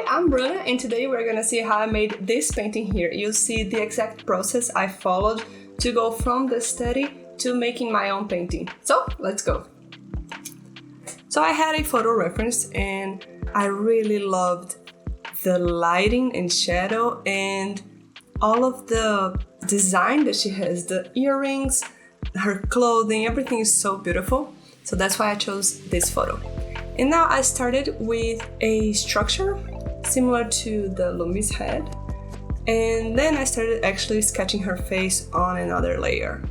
Hi, I'm Bruna, and today we're gonna see how I made this painting here. You'll see the exact process I followed to go from the study to making my own painting. So let's go. So I had a photo reference and I really loved the lighting and shadow and all of the design that she has, the earrings, her clothing, everything is so beautiful. So that's why I chose this photo. And now I started with a structure similar to the Lumi's head. And then I started actually sketching her face on another layer.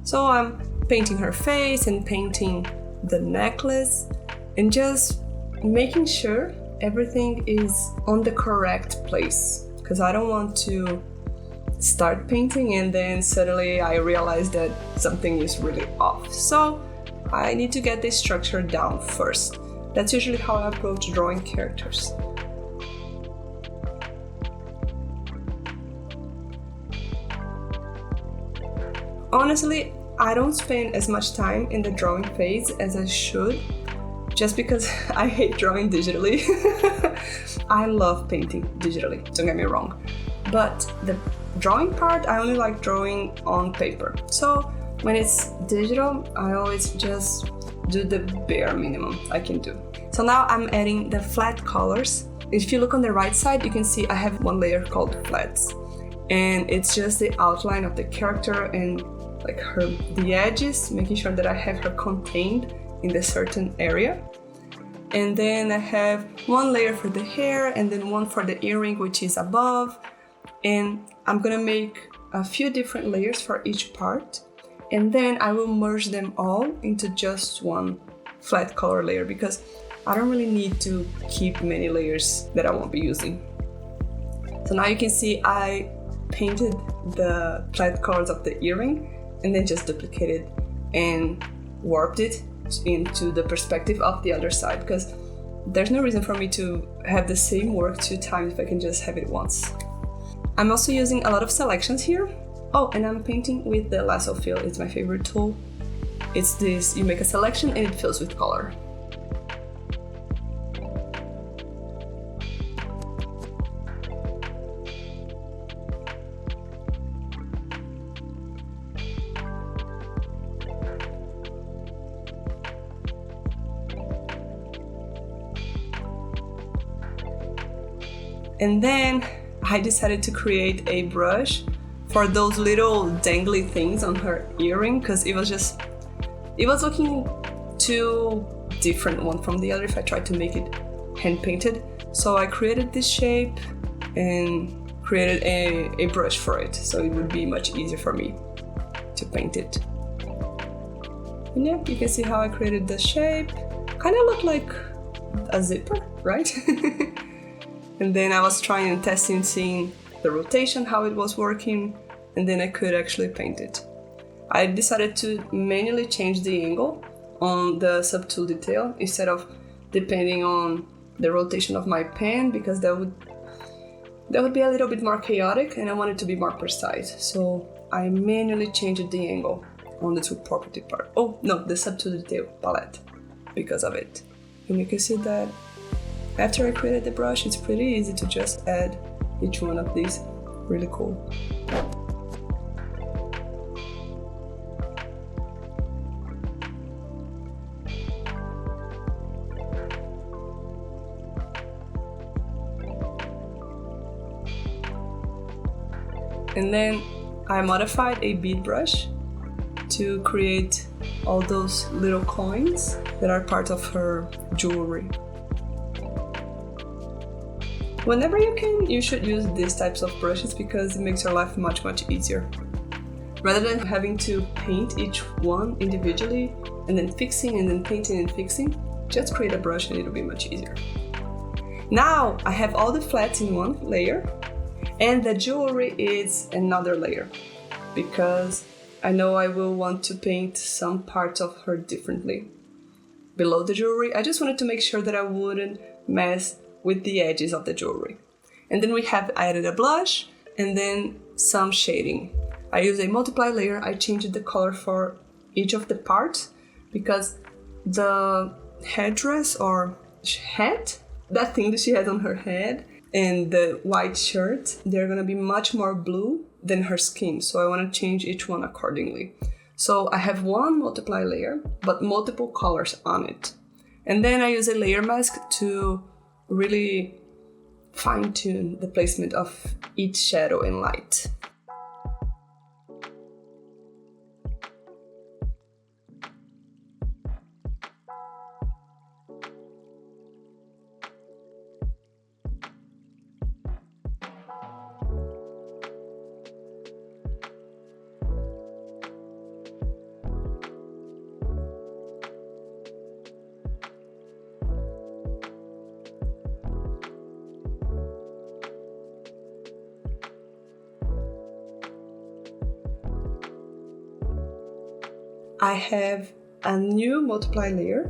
So I'm painting her face and painting the necklace and just making sure everything is on the correct place. Because I don't want to start painting and then suddenly I realize that something is really off. So I need to get this structure down first. That's usually how I approach drawing characters. Honestly, I don't spend as much time in the drawing phase as I should, just because I hate drawing digitally. I love painting digitally, don't get me wrong. But the drawing part, I only like drawing on paper. So when it's digital, I always just do the bare minimum I can do. So now I'm adding the flat colors. If you look on the right side, you can see I have one layer called flats. And it's just the outline of the character and like the edges, making sure that I have her contained in the certain area. And then I have one layer for the hair and then one for the earring, which is above. And I'm gonna make a few different layers for each part. And then I will merge them all into just one flat color layer because I don't really need to keep many layers that I won't be using. So now you can see I painted the flat colors of the earring and then just duplicated and warped it into the perspective of the other side because there's no reason for me to have the same work 2 times if I can just have it once. I'm also using a lot of selections here. Oh, and I'm painting with the lasso fill. It's my favorite tool. It's this, you make a selection and it fills with color. And then I decided to create a brush for those little dangly things on her earring because it was looking too different one from the other if I tried to make it hand painted. So I created this shape and created a brush for it so it would be much easier for me to paint it. And yeah, you can see how I created the shape. Kind of looked like a zipper, right? And then I was trying and testing, seeing the rotation, how it was working, and then I could actually paint it. I decided to manually change the angle on the subtool detail instead of depending on the rotation of my pen because that would be a little bit more chaotic and I wanted to be more precise. So I manually changed the angle on the tool property part. Oh no, the subtool detail palette because of it. And you can see that after I created the brush, it's pretty easy to just add each one of these. Really cool. And then I modified a bead brush to create all those little coins that are part of her jewelry. Whenever you can, you should use these types of brushes because it makes your life much easier. Rather than having to paint each one individually and then fixing and then painting and fixing, just create a brush and it'll be much easier. Now I have all the flats in one layer and the jewelry is another layer because I know I will want to paint some parts of her differently. Below the jewelry, I just wanted to make sure that I wouldn't mess with the edges of the jewelry. And then I added a blush and then some shading. I used a multiply layer. I changed the color for each of the parts because the headdress or hat that thing that she has on her head and the white shirt, they're gonna be much more blue than her skin. So I wanna change each one accordingly. So I have one multiply layer, but multiple colors on it. And then I use a layer mask to really fine-tune the placement of each shadow and light. I have a new multiply layer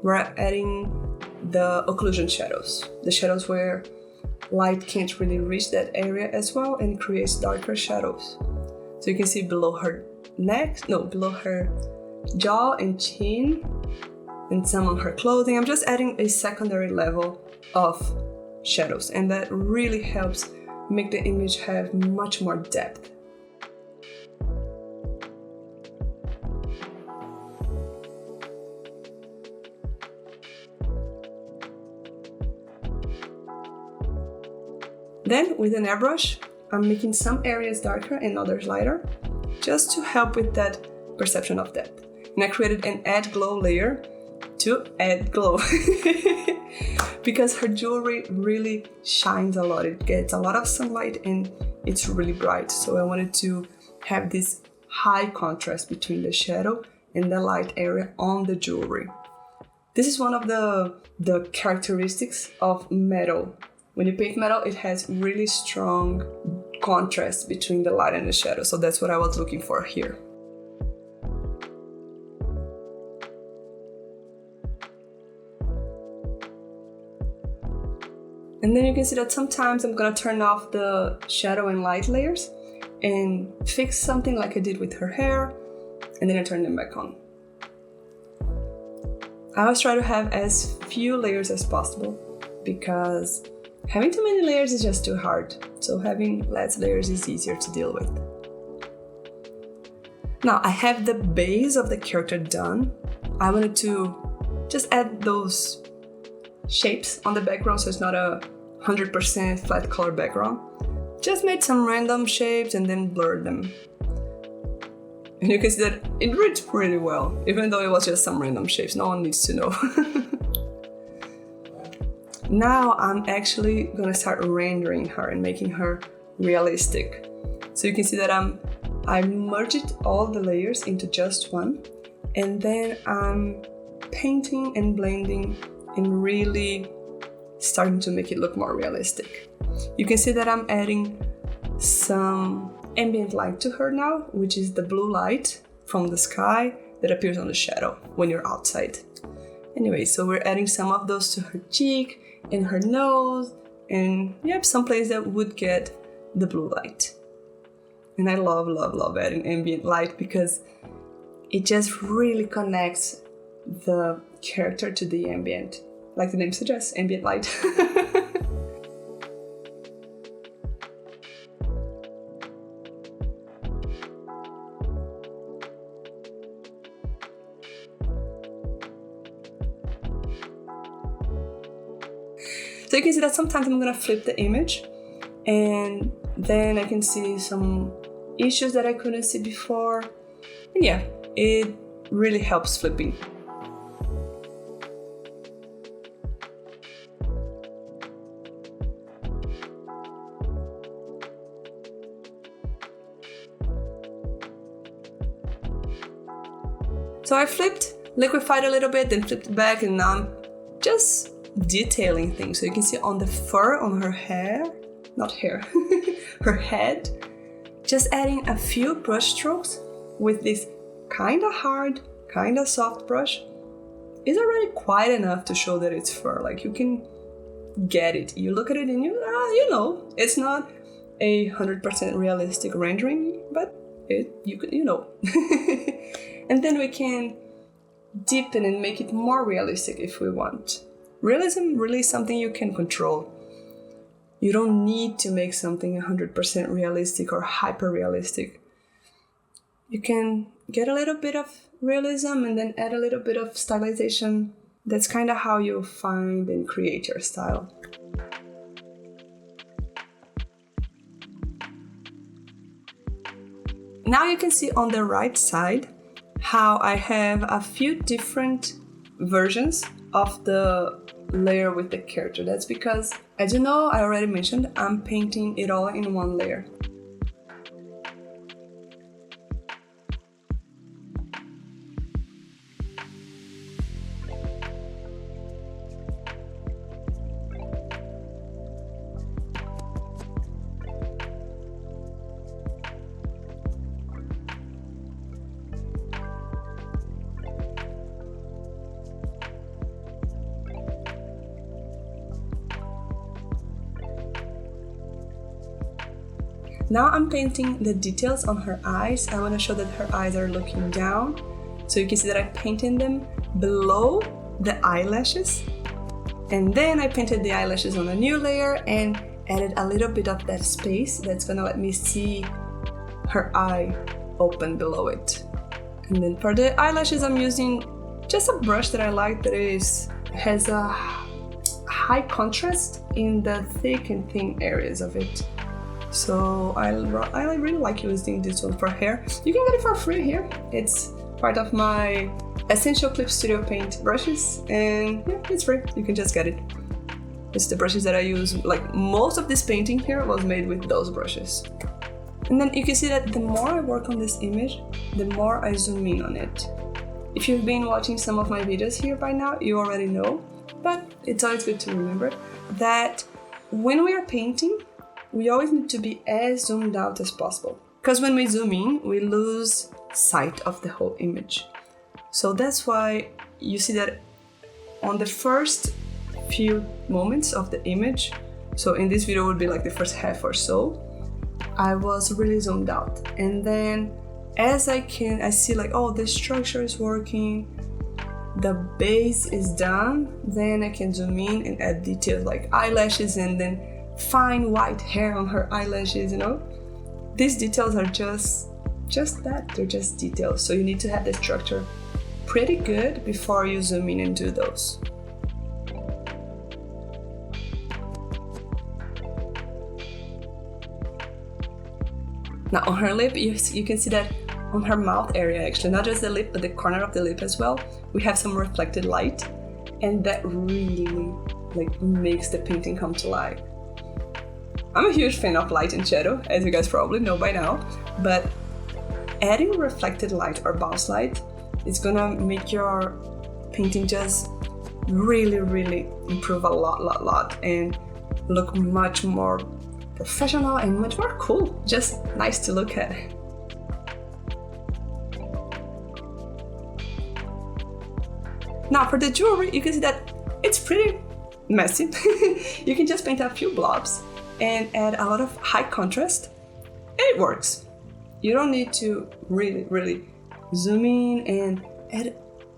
where I'm adding the occlusion shadows, the shadows where light can't really reach that area as well and creates darker shadows. So you can see below her below her jaw and chin and some on her clothing. I'm just adding a secondary level of shadows, and that really helps make the image have much more depth. Then with an airbrush, I'm making some areas darker and others lighter, just to help with that perception of depth. And I created an add glow layer to add glow. Because her jewelry really shines a lot. It gets a lot of sunlight and it's really bright. So I wanted to have this high contrast between the shadow and the light area on the jewelry. This is one of the characteristics of metal. When you paint metal, it has really strong contrast between the light and the shadow. So that's what I was looking for here. And then you can see that sometimes I'm gonna turn off the shadow and light layers and fix something like I did with her hair, and then I turn them back on. I always try to have as few layers as possible because having too many layers is just too hard, so having less layers is easier to deal with. Now I have the base of the character done. I wanted to just add those shapes on the background so it's not a 100% flat color background. Just made some random shapes and then blurred them. And you can see that it reads pretty well, even though it was just some random shapes. No one needs to know. Now I'm actually gonna start rendering her and making her realistic. So you can see that I merged all the layers into just one, and then I'm painting and blending and really starting to make it look more realistic. You can see that I'm adding some ambient light to her now, which is the blue light from the sky that appears on the shadow when you're outside. Anyway, so we're adding some of those to her cheek and her nose, and yep, some place that would get the blue light. And I love, love, love adding ambient light because it just really connects the character to the ambient. Like the name suggests, ambient light. So you can see that sometimes I'm gonna flip the image and then I can see some issues that I couldn't see before. And yeah, it really helps flipping. So I flipped, liquefied a little bit, then flipped it back, and now I'm just detailing things. So you can see on the fur on her hair, not hair, her head, just adding a few brush strokes with this kind of hard, kind of soft brush is already quite enough to show that it's fur. Like you can get it. You look at it and you know, it's not 100% realistic rendering, but you know. And then we can deepen and make it more realistic if we want. realism really is something you can control. You don't need to make something 100% realistic or hyper-realistic. You can get a little bit of realism and then add a little bit of stylization. That's kind of how you find and create your style. Now you can see on the right side how I have a few different versions of the layer with the character. That's because, as you know, I already mentioned, I'm painting it all in one layer. Now I'm painting the details on her eyes. I want to show that her eyes are looking down. So you can see that I painted them below the eyelashes. And then I painted the eyelashes on a new layer and added a little bit of that space that's gonna let me see her eye open below it. And then for the eyelashes, I'm using just a brush that I like that has a high contrast in the thick and thin areas of it. So I really like using this one for hair. You can get it for free here. It's part of my Essential Clip Studio Paint brushes, and yeah, it's free. You can just get it. It's the brushes that I use. Like most of this painting here was made with those brushes. And then you can see that the more I work on this image, the more I zoom in on it. If you've been watching some of my videos here by now, you already know, but it's always good to remember that when we are painting, we always need to be as zoomed out as possible. Because when we zoom in, we lose sight of the whole image. So that's why you see that on the first few moments of the image, so in this video would be like the first half or so, I was really zoomed out. And then as I see like, oh, the structure is working, the base is done, then I can zoom in and add details like eyelashes and then fine white hair on her eyelashes, you know? These details are just that, they're just details. So you need to have the structure pretty good before you zoom in and do those. Now on her lip, you can see that on her mouth area actually, not just the lip, but the corner of the lip as well, we have some reflected light, and that really like makes the painting come to life. I'm a huge fan of light and shadow, as you guys probably know by now, but adding reflected light or bounce light is gonna make your painting just really improve a lot and look much more professional and much more cool. Just nice to look at. Now for the jewelry, you can see that it's pretty messy. You can just paint a few blobs and add a lot of high contrast, and it works. You don't need to really zoom in and add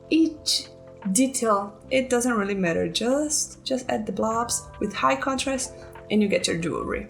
each detail. It doesn't really matter. Just add the blobs with high contrast and you get your jewelry.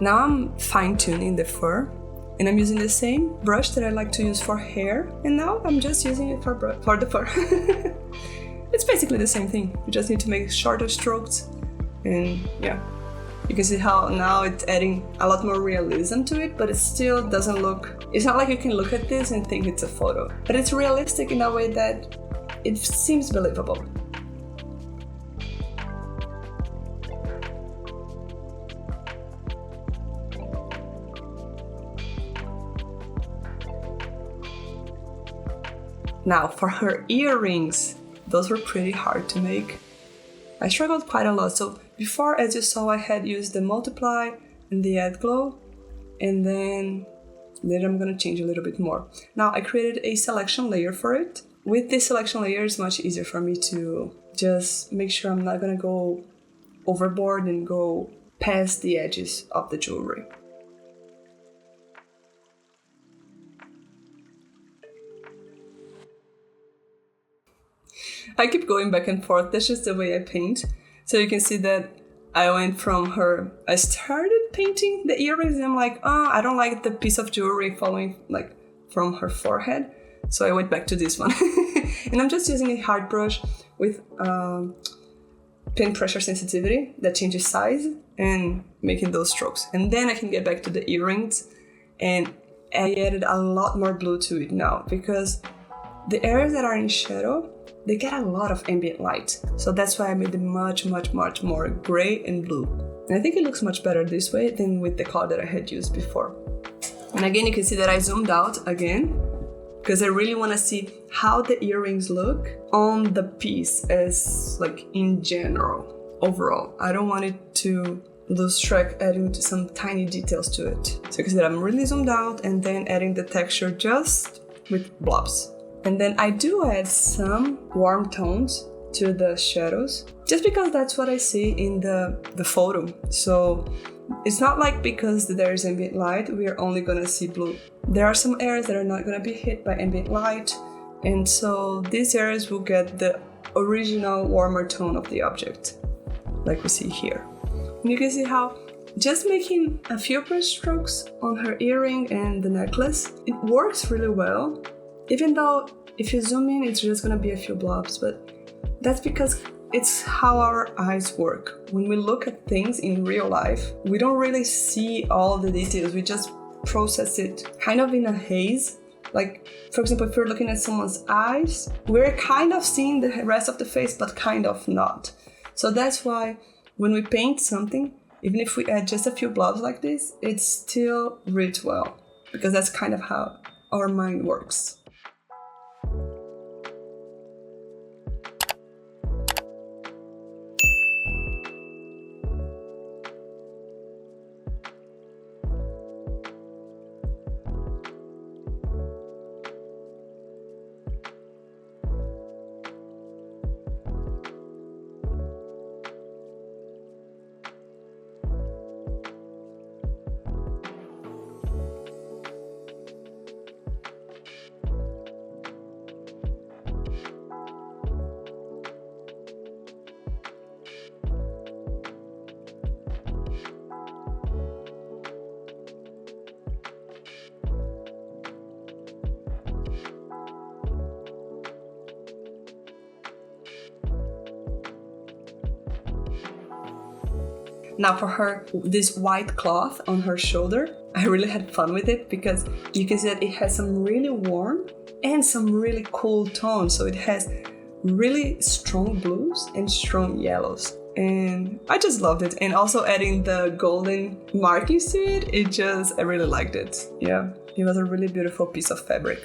Now I'm fine-tuning the fur, and I'm using the same brush that I like to use for hair, and now I'm just using it for the fur. It's basically the same thing. You just need to make shorter strokes, and yeah. You can see how now it's adding a lot more realism to it, but it still doesn't look... It's not like you can look at this and think it's a photo, but it's realistic in a way that it seems believable. Now for her earrings, those were pretty hard to make. I struggled quite a lot. So before, as you saw, I had used the multiply and the add glow, and then Then I'm gonna change a little bit more. Now I created a selection layer for it. With this selection layer, it's much easier for me to just make sure I'm not gonna go overboard and go past the edges of the jewelry. I keep going back and forth, that's just the way I paint. So you can see that I went from her, I started painting the earrings and I'm like, oh, I don't like the piece of jewelry following like from her forehead. So I went back to this one. And I'm just using a hard brush with pen pressure sensitivity that changes size and making those strokes. And then I can get back to the earrings, and I added a lot more blue to it now because the areas that are in shadow, they get a lot of ambient light. So that's why I made them much more gray and blue. And I think it looks much better this way than with the color that I had used before. And again, you can see that I zoomed out again because I really want to see how the earrings look on the piece as like in general, overall. I don't want it to lose track adding some tiny details to it. So you can see that I'm really zoomed out and then adding the texture just with blobs. And then I do add some warm tones to the shadows, just because that's what I see in the photo. So it's not like because there is ambient light, we are only gonna see blue. There are some areas that are not gonna be hit by ambient light, and so these areas will get the original warmer tone of the object, like we see here. And you can see how just making a few brush strokes on her earring and the necklace, it works really well. Even though if you zoom in, it's just gonna be a few blobs, but that's because it's how our eyes work. When we look at things in real life, we don't really see all the details. We just process it kind of in a haze. Like, for example, if you're looking at someone's eyes, we're kind of seeing the rest of the face, but kind of not. So that's why when we paint something, even if we add just a few blobs like this, it still reads well, because that's kind of how our mind works. Now for her, this white cloth on her shoulder, I really had fun with it because you can see that it has some really warm and some really cool tones. So it has really strong blues and strong yellows. And I just loved it. And also adding the golden markings to it, I really liked it. Yeah, it was a really beautiful piece of fabric.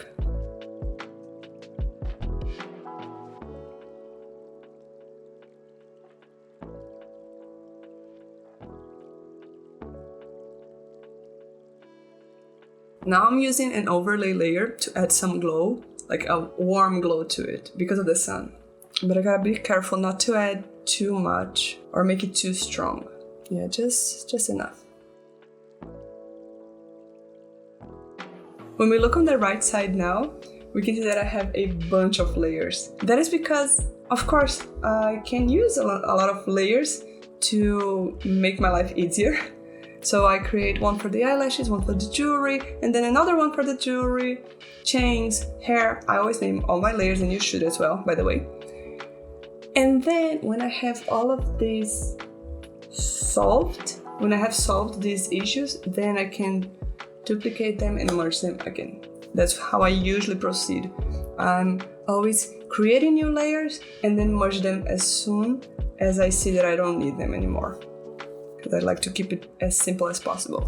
Now I'm using an overlay layer to add some glow, like a warm glow to it because of the sun. But I gotta be careful not to add too much or make it too strong. Yeah, just enough. When we look on the right side now, we can see that I have a bunch of layers. That is because, of course, I can use a lot of layers to make my life easier. So I create one for the eyelashes, one for the jewelry, and then another one for the jewelry, chains, hair. I always name all my layers, and you should as well, by the way. And then when I have all of these solved, when I have solved these issues, then I can duplicate them and merge them again. That's how I usually proceed. I'm always creating new layers and then merge them as soon as I see that I don't need them anymore, because I like to keep it as simple as possible.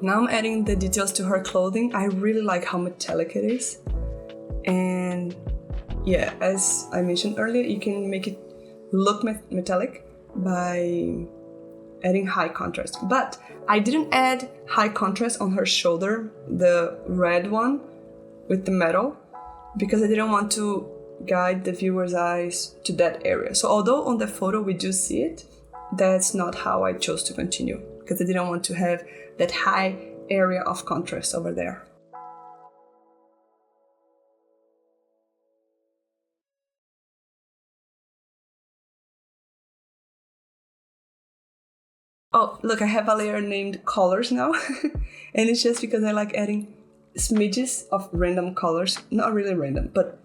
Now I'm adding the details to her clothing. I really like how metallic it is. And yeah, as I mentioned earlier, you can make it look metallic by adding high contrast. But I didn't add high contrast on her shoulder, the red one with the metal, because I didn't want to guide the viewer's eyes to that area. So although on the photo we do see it, that's not how I chose to continue, because I didn't want to have that high area of contrast over there. Oh, look, I have a layer named colors now. And it's just because I like adding smidges of random colors, not really random, but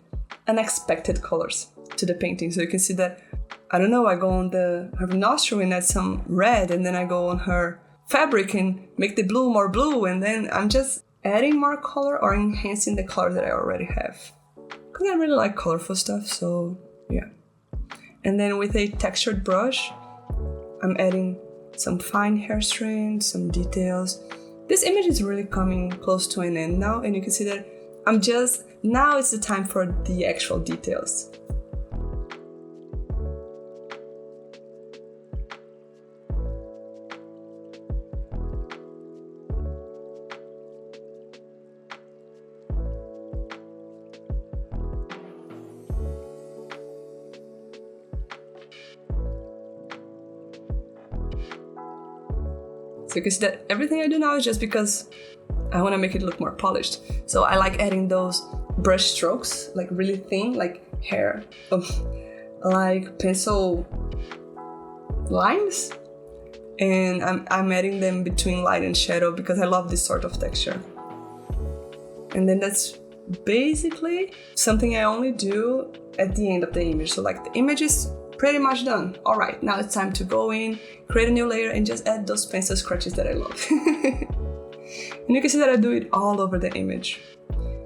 unexpected colors to the painting. So you can see that, I don't know, I go on her nostril and add some red, and then I go on her fabric and make the blue more blue, and then I'm just adding more color or enhancing the color that I already have. Because I really like colorful stuff, so yeah. And then with a textured brush, I'm adding some fine hair strands, some details. This image is really coming close to an end now, and you can see that now it's the time for the actual details. So you can see that everything I do now is just because I want to make it look more polished. So I like adding those brush strokes, like really thin, like hair, like pencil lines. And I'm adding them between light and shadow because I love this sort of texture. And then that's basically something I only do at the end of the image. So like the image is pretty much done. All right, now it's time to go in, create a new layer, and just add those pencil scratches that I love. And you can see that I do it all over the image.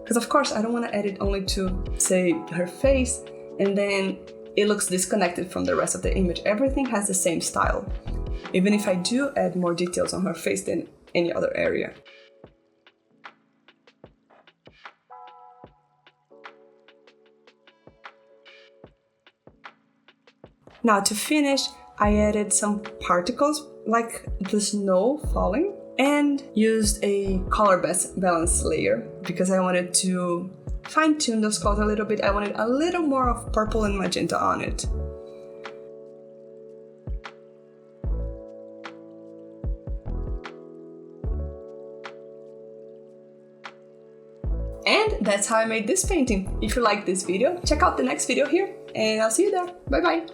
Because of course I don't want to add it only to, say, her face, and then it looks disconnected from the rest of the image. Everything has the same style, even if I do add more details on her face than any other area. Now to finish, I added some particles like the snow falling and used a color balance layer because I wanted to fine-tune those colors a little bit. I wanted a little more of purple and magenta on it. And that's how I made this painting. If you like this video, check out the next video here, and I'll see you there. Bye bye!